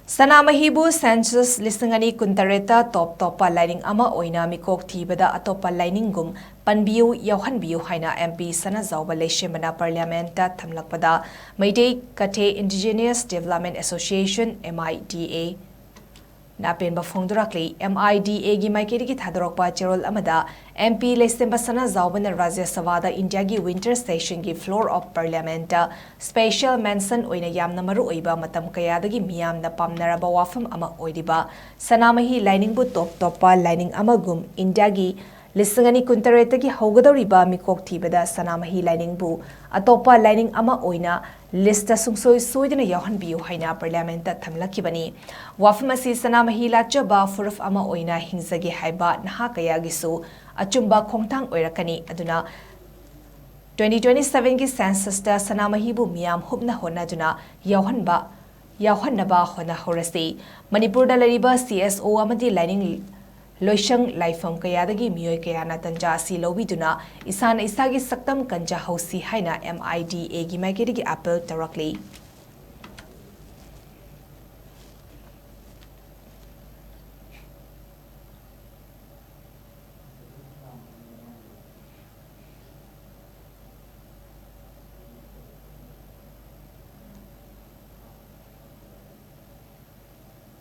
Sanamahibu Census Lisangani Kuntareta Topa Laining Oina Meekok Thibada Atoppa Lainingum Panbiyu YAOHANBIYU HAINA MP SANAJAOBA LEISEMBA Parliamenta THAMLAKPADA MEITEI KATHE Indigenous Development Association MIDA APENBA PHONGDORAKLI MIDA gi maikeri gi thadorokpa cherol amada MP LEISEMBA SANAJAOBA Rajya Sabha India gi winter session gi floor of parliament special mention oina yamna maru oiba matam kayadagi miyamna pamnaraba wafam ama oidiba Sanamahi Lining bu Topa Laining amagum India gi Lisangani kuntareta gi haugadoriba Meekok Thibada Sanamahi Laining bu Atoppa Laining ama oina lista sungsoi soidana YAOHANBIYU haina parliament thamlakibani wafam asi Sanamahi lachaba furuf ama oina hingzagi haiba naha kayagisu achumba khongthang oirakani aduna 2027 ki census ta Sanamahi bu miyam hubna honaduna YAOHANBA hona horasi manipur da lariba CSO amadi lining loishang laifam kayadagi miyoi kayana tanja si lobiduna isana isagi saktam kanja hausi haina MIDA gi maikeri gi appeal directly